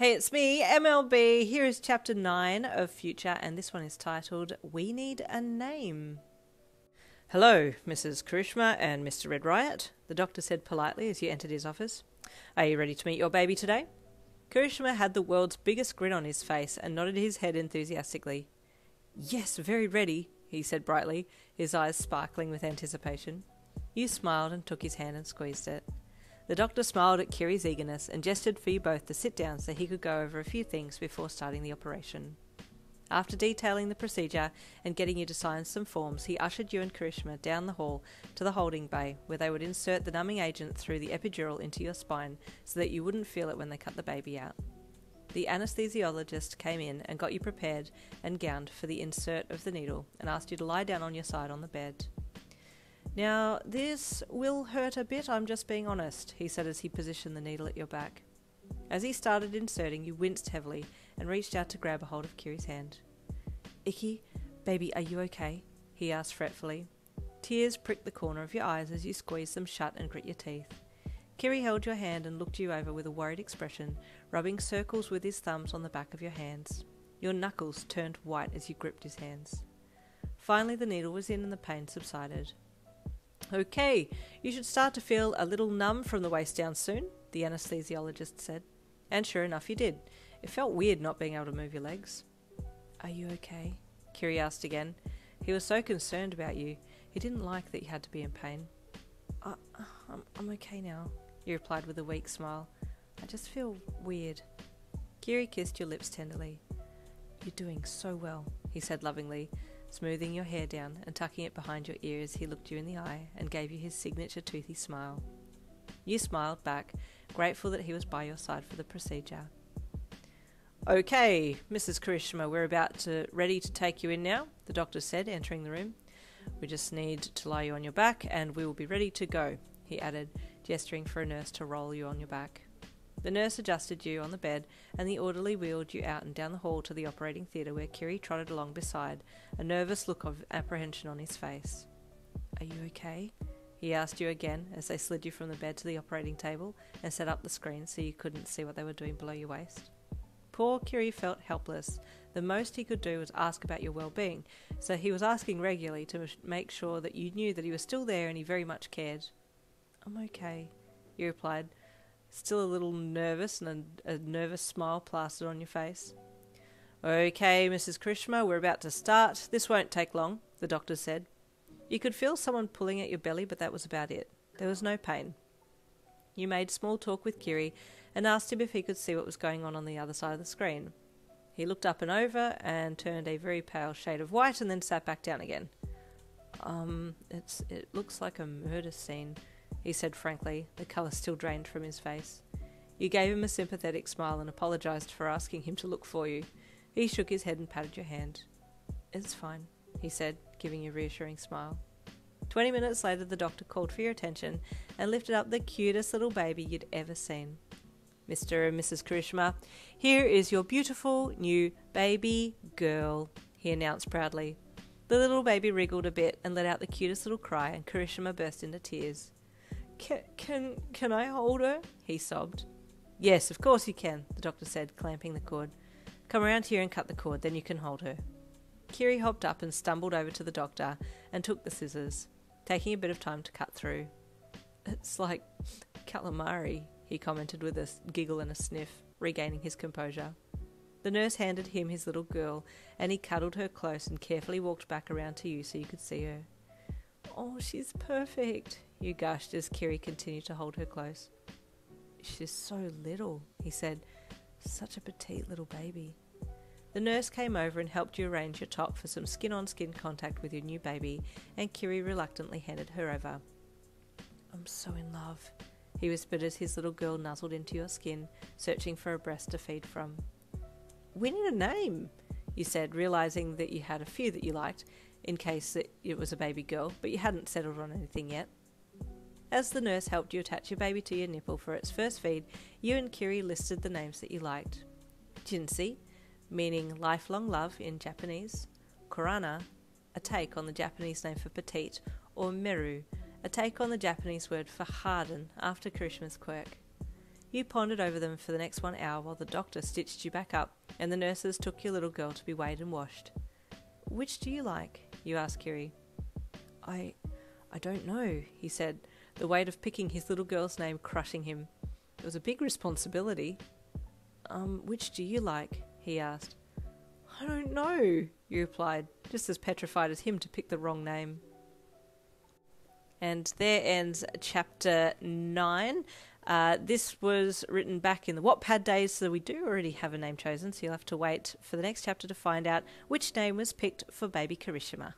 Hey, it's me, MLB. Here is chapter 9 of Future, and this one is titled, We Need a Name. Hello, Mrs. Kirishima and Mr. Red Riot, the doctor said politely as you entered his office. Are you ready to meet your baby today? Kirishima had the world's biggest grin on his face and nodded his head enthusiastically. Yes, very ready, he said brightly, his eyes sparkling with anticipation. You smiled and took his hand and squeezed it. The doctor smiled at Kiri's eagerness and gestured for you both to sit down so he could go over a few things before starting the operation. After detailing the procedure and getting you to sign some forms, he ushered you and Kirishima down the hall to the holding bay, where they would insert the numbing agent through the epidural into your spine so that you wouldn't feel it when they cut the baby out. The anesthesiologist came in and got you prepared and gowned for the insert of the needle and asked you to lie down on your side on the bed. Now, this will hurt a bit, I'm just being honest, he said as he positioned the needle at your back. As he started inserting, you winced heavily and reached out to grab a hold of Kiri's hand. Icky, baby, are you okay? He asked fretfully. Tears pricked the corner of your eyes as you squeezed them shut and grit your teeth. Kiri held your hand and looked you over with a worried expression, rubbing circles with his thumbs on the back of your hands. Your knuckles turned white as you gripped his hands. Finally, the needle was in and the pain subsided. Okay, you should start to feel a little numb from the waist down soon, the anesthesiologist said. And sure enough, you did. It felt weird not being able to move your legs. Are you okay? Kiri asked again. He was so concerned about you. He didn't like that you had to be in pain. I'm okay now, you replied with a weak smile. I just feel weird. Kiri kissed your lips tenderly. You're doing so well, he said lovingly, smoothing your hair down and tucking it behind your ears. He looked you in the eye and gave you his signature toothy smile. You smiled back, grateful that he was by your side for the procedure. Okay, Mrs. Kirishima, we're ready to take you in now, the doctor said, entering the room. We just need to lie you on your back and we will be ready to go, he added, gesturing for a nurse to roll you on your back. The nurse adjusted you on the bed, and the orderly wheeled you out and down the hall to the operating theatre, where Kiri trotted along beside, a nervous look of apprehension on his face. Are you okay? He asked you again as they slid you from the bed to the operating table and set up the screen so you couldn't see what they were doing below your waist. Poor Kiri felt helpless. The most he could do was ask about your well-being, so he was asking regularly to make sure that you knew that he was still there and he very much cared. I'm okay, you replied, still a little nervous and a nervous smile plastered on your face. Okay, Mrs. Kirishima, we're about to start. This won't take long, the doctor said. You could feel someone pulling at your belly, but that was about it. There was no pain. You made small talk with Kiri and asked him if he could see what was going on the other side of the screen. He looked up and over and turned a very pale shade of white and then sat back down again. It looks like a murder scene, he said frankly, the colour still drained from his face. You gave him a sympathetic smile and apologised for asking him to look for you. He shook his head and patted your hand. It's fine, he said, giving you a reassuring smile. 20 minutes later, the doctor called for your attention and lifted up the cutest little baby you'd ever seen. Mr. and Mrs. Kirishima, here is your beautiful new baby girl, he announced proudly. The little baby wriggled a bit and let out the cutest little cry, and Kirishima burst into tears. Can I hold her? He sobbed. Yes, of course you can, the doctor said, clamping the cord. Come around here and cut the cord, then you can hold her. Kiri hopped up and stumbled over to the doctor and took the scissors, taking a bit of time to cut through. It's like calamari, he commented with a giggle and a sniff, regaining his composure. The nurse handed him his little girl, and he cuddled her close and carefully walked back around to you so you could see her. Oh, she's perfect, you gushed as Kiri continued to hold her close. She's so little, he said. Such a petite little baby. The nurse came over and helped you arrange your top for some skin-on-skin contact with your new baby, and Kiri reluctantly handed her over. I'm so in love, he whispered as his little girl nuzzled into your skin, searching for a breast to feed from. We need a name, you said, realising that you had a few that you liked, in case it was a baby girl, but you hadn't settled on anything yet. As the nurse helped you attach your baby to your nipple for its first feed, you and Kiri listed the names that you liked. Jinsei, meaning lifelong love in Japanese, Korana, a take on the Japanese name for petite, or Meru, a take on the Japanese word for harden after Kirishima's quirk. You pondered over them for the next 1 hour while the doctor stitched you back up and the nurses took your little girl to be weighed and washed. Which do you like? You asked Kiri. I don't know, he said, the weight of picking his little girl's name crushing him. It was a big responsibility. Which do you like? He asked. I don't know, you replied, just as petrified as him to pick the wrong name. And there ends chapter 9. This was written back in the Wattpad days, so we do already have a name chosen, so you'll have to wait for the next chapter to find out which name was picked for baby Kirishima.